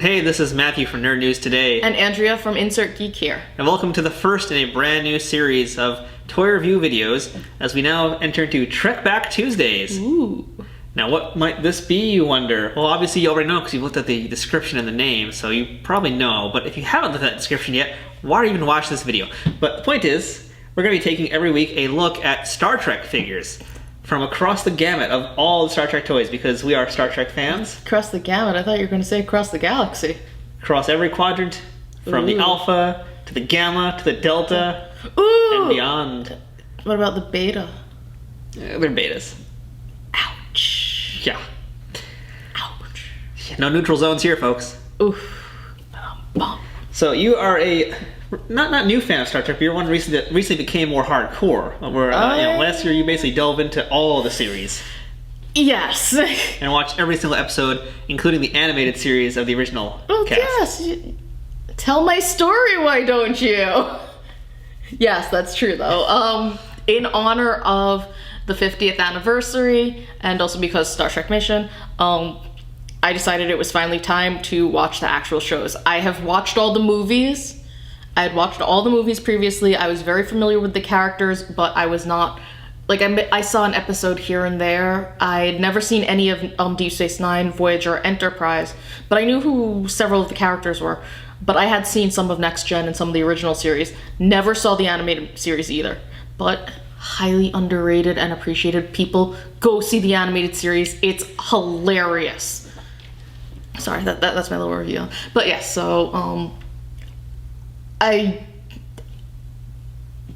Hey, this is Matthew from Nerd News Today. And Andrea from Insert Geek here. And welcome to the first in a brand new series of toy review videos as we now enter into Trekback Tuesdays. Ooh. Now what might this be, you wonder? Well, obviously you already know because you've looked at the description and the name, so you probably know. But if you haven't looked at that description yet, why even watch this video? But the point is, we're going to be taking every week a look at Star Trek figures from across the gamut of all the Star Trek toys because we are Star Trek fans. Across the gamut? I thought you were going to say across the galaxy. Across every quadrant, from the Alpha to the Gamma to the Delta and beyond. What about the Beta? They're betas. Ouch. Yeah. Ouch. No neutral zones here, folks. Oof. Bum. So you are a not new fan of Star Trek, but you're one that recently became more hardcore. Where last year you basically delved into all the series. Yes. And watched every single episode, including the animated series of the original cast. Yes. Tell my story, why don't you? Yes, that's true though. In honor of the 50th anniversary, and also because Star Trek Mission, I decided it was finally time to watch the actual shows. I have watched all the movies. I had watched all the movies previously. I was very familiar with the characters, but I was not... Like, I saw an episode here and there. I had never seen any of Deep Space Nine, Voyager, Enterprise, but I knew who several of the characters were. But I had seen some of Next Gen and some of the original series. Never saw the animated series either. But highly underrated and appreciated. People, go see the animated series. It's hilarious. Sorry, that's my little review. But yeah, so,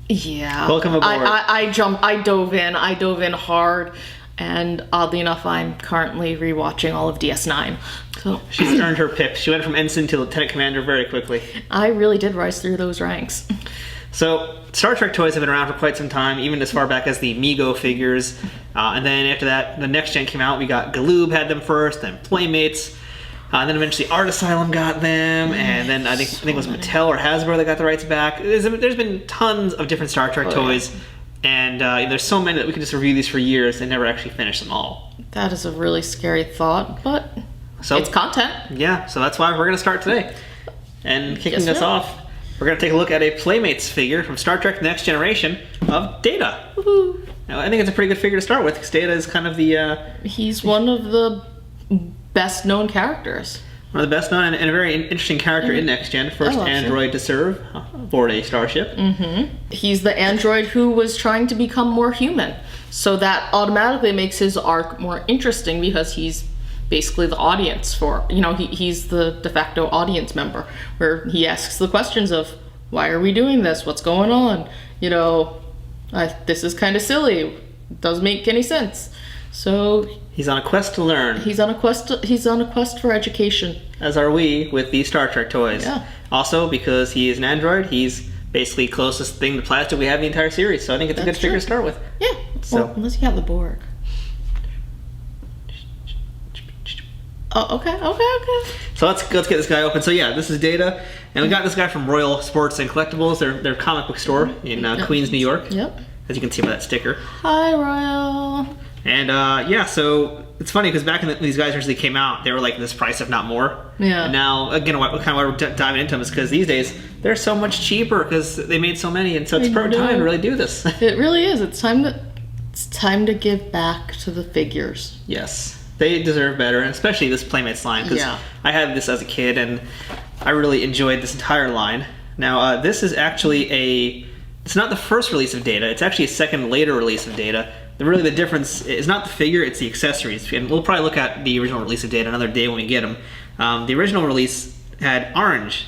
Welcome aboard. I dove in hard, and oddly enough, I'm currently rewatching all of DS9. So she's earned her pips. She went from ensign to lieutenant commander very quickly. I really did rise through those ranks. So Star Trek toys have been around for quite some time, even as far back as the Mego figures. And then after that, the Next Gen came out. We got Galoob had them first, then Playmates. And then eventually Art Asylum got them, and then I think it was Mattel or Hasbro that got the rights back. There's been tons of different Star Trek toys, and there's so many that we could just review these for years and never actually finish them all. That is a really scary thought, but it's content. Yeah, so that's why we're going to start today. And kicking us off, we're going to take a look at a Playmates figure from Star Trek Next Generation of Data. Woohoo! Now, I think it's a pretty good figure to start with, because Data is kind of the... He's one of the best known characters. One of the best known and a very interesting character in Next Gen. First android to serve aboard a starship. He's the android who was trying to become more human. So that automatically makes his arc more interesting because he's basically the audience for, he's the de facto audience member where he asks the questions of, why are we doing this? What's going on? This is kind of silly. Doesn't make any sense. So he's on a quest to learn. He's on a quest for education. As are we with the Star Trek toys. Yeah. Also, because he is an android, he's basically closest thing to plastic we have in the entire series. So I think it's a good figure to start with. Yeah. So well, unless you have the Borg. Oh, okay. So let's get this guy open. So yeah, this is Data, and we got this guy from Royal Sports and Collectibles, their comic book store in Queens, New York. Yep. As you can see by that sticker. Hi, Royal. And so it's funny because back when these guys originally came out, they were like this price if not more. Yeah. And now, again, why we're diving into them is because these days they're so much cheaper because they made so many, and so it's time to really do this. It really is. It's time to give back to the figures. Yes, they deserve better, and especially this Playmates line because I had this as a kid and I really enjoyed this entire line. Now, this is actually it's not the first release of Data. It's actually a second later release of Data. Really, the difference is not the figure, it's the accessories. And we'll probably look at the original release of Data another day when we get them. The original release had orange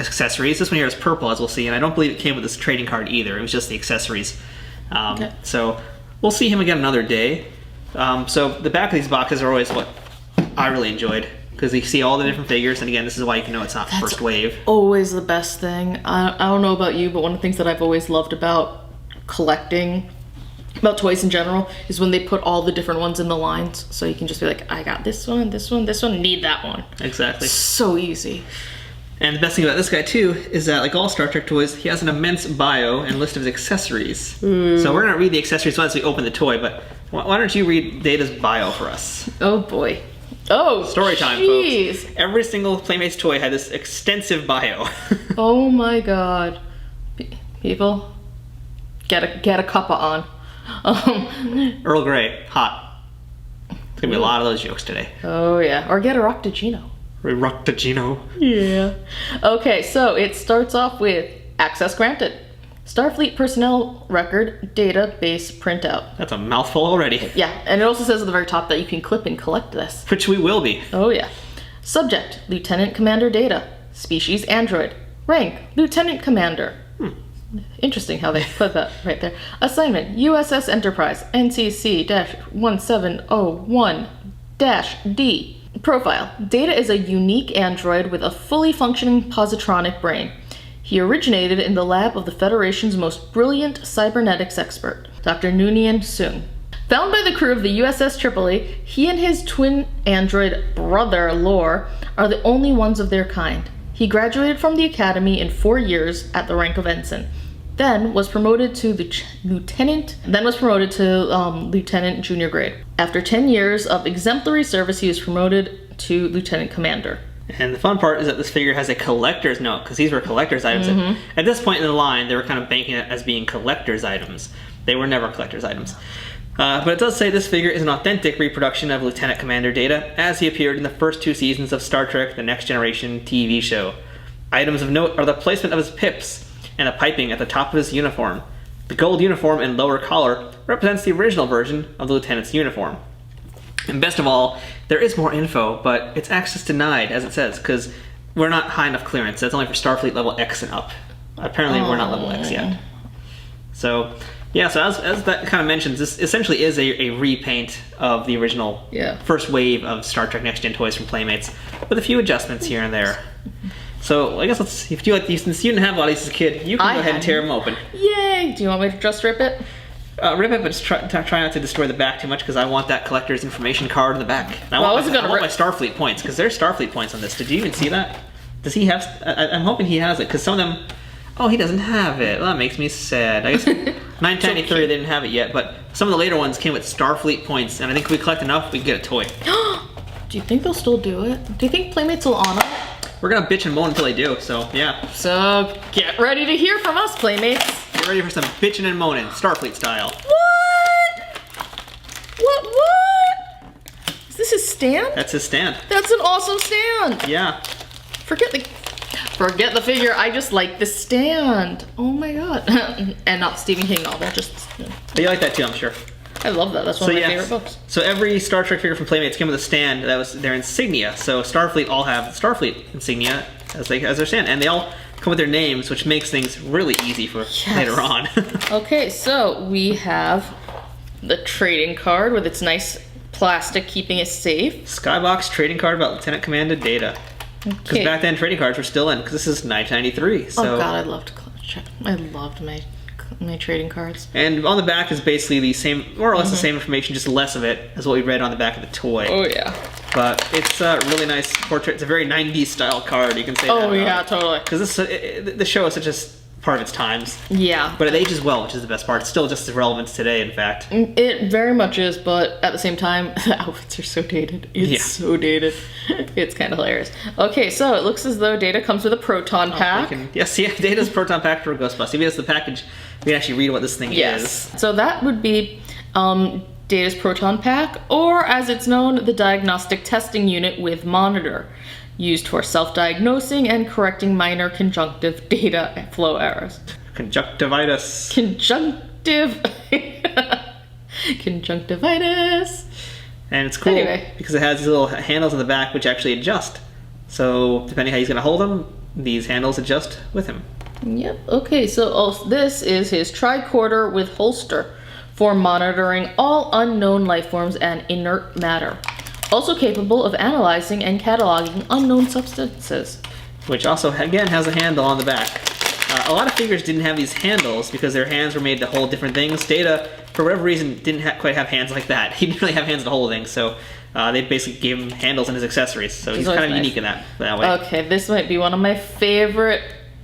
accessories. This one here is purple, as we'll see. And I don't believe it came with this trading card either. It was just the accessories. So we'll see him again another day. So the back of these boxes are always what I really enjoyed, because you see all the different figures. And again, this is why you can know it's not the first wave. Always the best thing. I don't know about you, but one of the things that I've always loved about collecting, about toys in general, is when they put all the different ones in the lines, so you can just be like, I got this one, need that one. Exactly. So easy. And the best thing about this guy too is that, like all Star Trek toys, he has an immense bio and list of his accessories. So we're gonna read the accessories once we open the toy, but why don't you read Data's bio for us? Oh boy. Oh, story time, geez. folks. Every single Playmates toy had this extensive bio. Oh my god. People, get a cuppa on. Earl Grey, hot. There's gonna be a lot of those jokes today. Oh yeah, or get a Roctagino. Roctagino. Yeah. Okay, so it starts off with access granted. Starfleet personnel record database printout. That's a mouthful already. Yeah, and it also says at the very top that you can clip and collect this. Which we will be. Oh yeah. Subject, Lieutenant Commander data. Species, android. Rank, Lieutenant Commander. Interesting how they put that right there. Assignment, USS Enterprise, NCC-1701-D. Profile, Data is a unique android with a fully functioning positronic brain. He originated in the lab of the Federation's most brilliant cybernetics expert, Dr. Noonien Soong. Found by the crew of the USS Tripoli, he and his twin android brother, Lore, are the only ones of their kind. He graduated from the academy in 4 years at the rank of ensign, then was promoted to lieutenant junior grade. After 10 years of exemplary service, he was promoted to lieutenant commander. And the fun part is that this figure has a collector's note, because these were collector's items. At this point in the line, they were kind of banking it as being collector's items. They were never collector's items. But it does say this figure is an authentic reproduction of Lieutenant Commander Data, as he appeared in the first 2 seasons of Star Trek: The Next Generation TV show. Items of note are the placement of his pips and the piping at the top of his uniform. The gold uniform and lower collar represents the original version of the lieutenant's uniform. And best of all, there is more info, but it's access denied, as it says, because we're not high enough clearance. That's only for Starfleet level X and up. Apparently we're not level X yet. So, yeah, so as that kind of mentions, this essentially is a repaint of the original first wave of Star Trek Next Gen toys from Playmates, with a few adjustments here and there. So I guess if you like these, since you didn't have a lot of these as a kid, you can go ahead and tear them open. Yay! Do you want me to just rip it? Rip it, but just try not to destroy the back too much, because I want that collector's information card in the back. And I want my Starfleet points, because there's Starfleet points on this. Did you even see that? Does he have? I'm hoping he has it, because some of them. Oh, he doesn't have it. Well, that makes me sad. I guess 993 they didn't have it yet, but some of the later ones came with Starfleet points, and I think if we collect enough, we can get a toy. Do you think they'll still do it? Do you think Playmates will honor it? We're gonna bitch and moan until they do, so yeah. So get ready to hear from us, Playmates. Get ready for some bitching and moaning, Starfleet style. What? Is this his stand? That's his stand. That's an awesome stand. Yeah. Forget the figure. I just like the stand. Oh my god. And not Stephen King novel. Just. But you like that too, I'm sure. I love that. That's one of my favorite books. So every Star Trek figure from Playmates came with a stand that was their insignia. So Starfleet all have Starfleet insignia as their stand, and they all come with their names, which makes things really easy for later on. Okay, so we have the trading card with its nice plastic keeping it safe. Skybox trading card about Lieutenant Commander Data. Because back then trading cards were still in, because this is 1993. So. Oh god, I loved my trading cards. And on the back is basically the same, more or less the same information, just less of it, as what we read on the back of the toy. Oh yeah. But it's a really nice portrait. It's a very 90s style card, you can say that. Oh yeah, totally. Because the show is such a part of its times. Yeah. But it ages well, which is the best part. It's still just as relevant today, in fact. It very much is, but at the same time, the outfits are so dated. It's so dated. It's kind of hilarious. Okay, so it looks as though Data comes with a Proton pack. Yes, Data's Proton pack for Ghostbusters. If he has the package, we can actually read what this thing is. So that would be Data's Proton pack, or as it's known, the Diagnostic Testing Unit with Monitor, used for self-diagnosing and correcting minor conjunctive data flow errors. Conjunctivitis. Conjunctivitis. And it's cool because it has these little handles on the back which actually adjust. So depending how he's going to hold them, these handles adjust with him. Yep. Okay, so this is his tricorder with holster for monitoring all unknown life forms and inert matter. Also capable of analyzing and cataloging unknown substances. Which also, again, has a handle on the back. A lot of figures didn't have these handles because their hands were made to hold different things. Data, for whatever reason, didn't quite have hands like that. He didn't really have hands to hold things, so they basically gave him handles in his accessories. So he's kind of unique in that way. Okay, this might be one of my favorite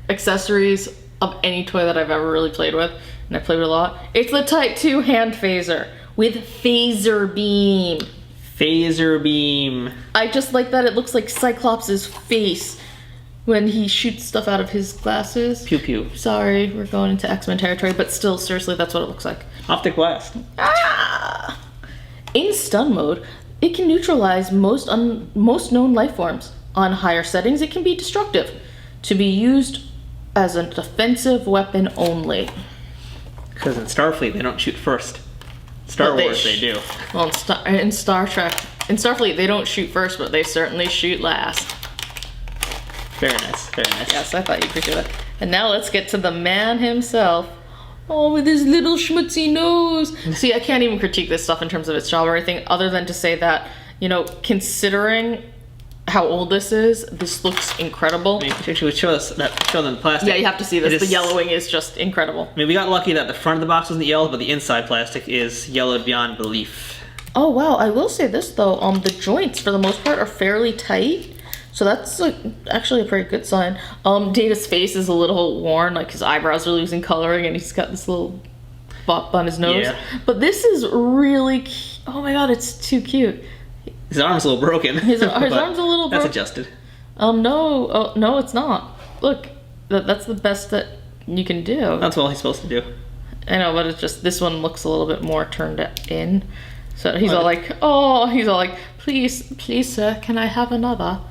accessories of any toy that I've ever really played with, and I played with a lot. It's the Type 2 hand phaser with phaser beam. Phaser beam. I just like that it looks like Cyclops' face when he shoots stuff out of his glasses. Pew pew. Sorry, we're going into X-Men territory, but still, seriously, that's what it looks like. Optic blast. Ah! In stun mode, it can neutralize most known life forms. On higher settings, it can be destructive, to be used as a defensive weapon only. Because in Starfleet, they don't shoot first. Star Wars, they do. Well, in Star Trek, in Starfleet, they don't shoot first, but they certainly shoot last. Very nice, very nice. Yes, I thought you'd appreciate that. And now let's get to the man himself. Oh, with his little schmutzy nose. See, I can't even critique this stuff in terms of its job or anything, other than to say that, you know, considering how old this is, this looks incredible. I mean, actually, show them the plastic. Yeah, you have to see this. The yellowing is just incredible. I mean, we got lucky that the front of the box wasn't yellowed, but the inside plastic is yellowed beyond belief. Oh, wow. I will say this, though. The joints, for the most part, are fairly tight. So that's like actually a pretty good sign. Data's face is a little worn, like his eyebrows are losing coloring, and he's got this little bump on his nose. Yeah. But this is really oh my god, it's too cute. His arm's a little broken. His arm's a little broken. That's adjusted. No, it's not. Look, that's the best that you can do. That's all he's supposed to do. I know, but it's just this one looks a little bit more turned in. So he's all like, please, sir, can I have another?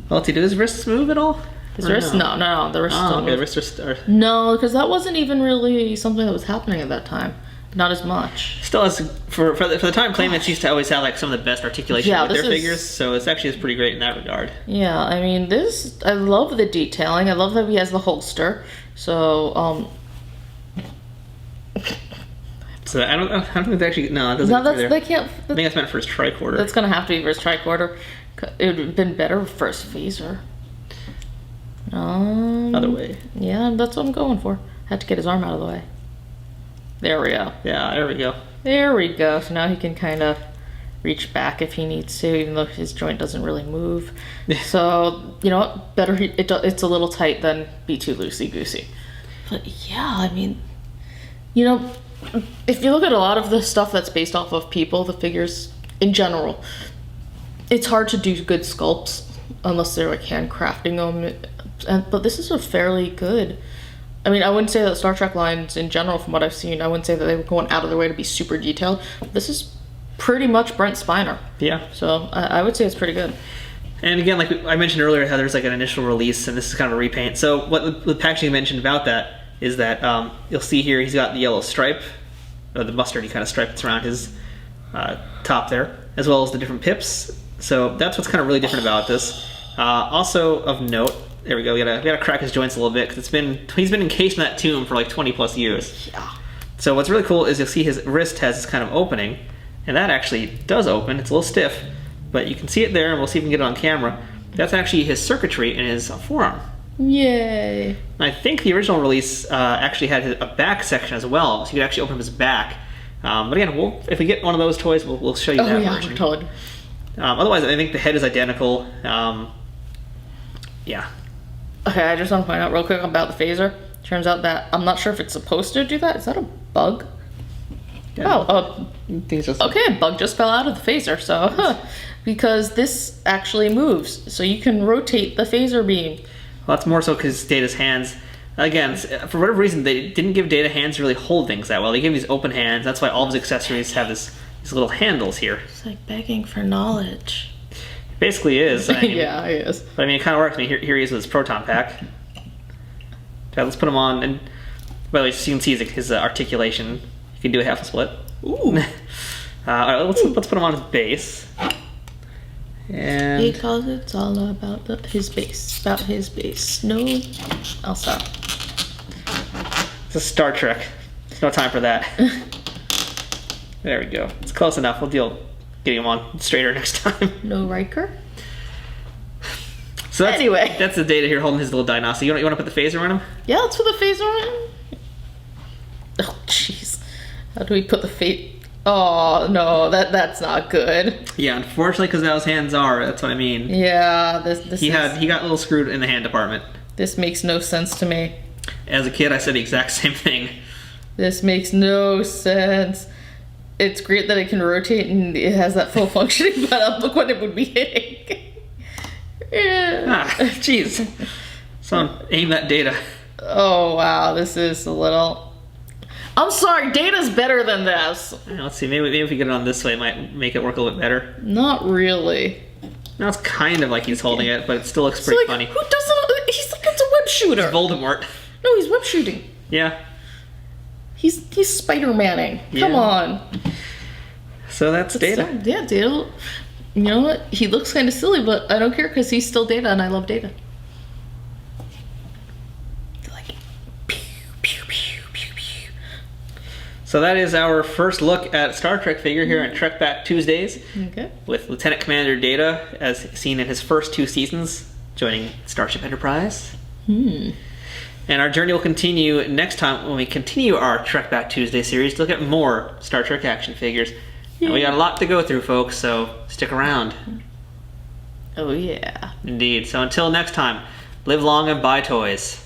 Well, did his wrists move at all? His wrists? No, the wrists don't move. The wrists are... No, because that wasn't even really something that was happening at that time. Not as much. Still, for the time, Playmates used to always have like some of the best articulation with their figures, so it's actually pretty great in that regard. Yeah, I mean, I love the detailing. I love that he has the holster. So, So I don't think they actually it doesn't. They can't. I think that's meant for his tricorder. That's gonna have to be for his tricorder. It would have been better for his phaser. Other way. Yeah, that's what I'm going for. Had to get his arm out of the way. There we go. Yeah, there we go. There we go. So now he can kind of reach back if he needs to, even though his joint doesn't really move. So, you know what? Better it's a little tight than be too loosey-goosey. But yeah, I mean, you know, if you look at a lot of the stuff that's based off of people, the figures in general, it's hard to do good sculpts unless they're like handcrafting them. But this is a fairly good. I mean, I wouldn't say that Star Trek lines in general, from what I've seen, I wouldn't say that they were going out of their way to be super detailed. This is pretty much Brent Spiner. Yeah. So I would say it's pretty good. And again, like I mentioned earlier, how there's like an initial release, and this is kind of a repaint. So what the packaging mentioned about that is that you'll see here he's got the yellow stripe, or the mustardy kind of stripe that's around his top there, as well as the different pips. So that's what's kind of really different about this. Also of note, there we go. We gotta crack his joints a little bit because he's been encased in that tomb for like 20 plus years. Yeah. So what's really cool is you'll see his wrist has this kind of opening, and that actually does open. It's a little stiff, but you can see it there, and we'll see if we can get it on camera. That's actually his circuitry in his forearm. Yay. I think the original release actually had a back section as well, so you could actually open up his back. But again, if we get one of those toys, we'll show you that version. Totally. Otherwise, I think the head is identical. Yeah. Okay, I just want to point out real quick about the phaser. Turns out that I'm not sure if it's supposed to do that. Is that a bug? Yeah. Okay, a bug just fell out of the phaser, so because this actually moves, so you can rotate the phaser beam. Well, that's more so because Data's hands, again, for whatever reason, they didn't give Data hands to really hold things that well. They gave him these open hands. That's why all of his accessories have these little handles here. It's like begging for knowledge. It basically is. I mean, yeah, it is. But I mean, it kind of works. I mean, here he is with his Proton pack. Okay, let's put him on, and by the way, so you can see his articulation. You can do a half a split. Ooh. All right, let's put him on his base. And because it's all about his base. About his base. No, I'll stop. It's a Star Trek. There's no time for that. There we go. It's close enough. We'll deal getting him on straighter next time. No Riker? So anyway. That's the Data here holding his little diagnostic. You want to put the phaser on him? Yeah, let's put the phaser on him. Oh, jeez. How do we put the Oh, no, that's not good. Yeah, unfortunately, because how his hands are, that's what I mean. Yeah, he got a little screwed in the hand department. This makes no sense to me. As a kid, I said the exact same thing. This makes no sense. it's great that it can rotate and it has that full functioning, but look what it would be hitting. Yeah. Jeez. Someone aim that data. Oh, wow. This is a little... I'm sorry, Data's better than this. Let's see, maybe if we get it on this way, it might make it work a little bit better. Not really. Now it's kind of like he's holding it, but it still looks pretty funny. Who doesn't... He's like, it's a web shooter. It's Voldemort. No, he's web shooting. Yeah. He's Spider-Manning. Come on. So that's Data. Yeah, Data... You know what? He looks kind of silly, but I don't care because he's still Data and I love Data. Like, pew, pew, pew, pew, pew. So that is our first look at Star Trek figure here on Trekback Tuesdays. Okay. With Lieutenant Commander Data, as seen in his first 2 seasons, joining Starship Enterprise. And our journey will continue next time when we continue our Trekback Tuesday series to look at more Star Trek action figures. And we got a lot to go through, folks, so stick around. Oh, yeah. Indeed. So until next time, live long and buy toys.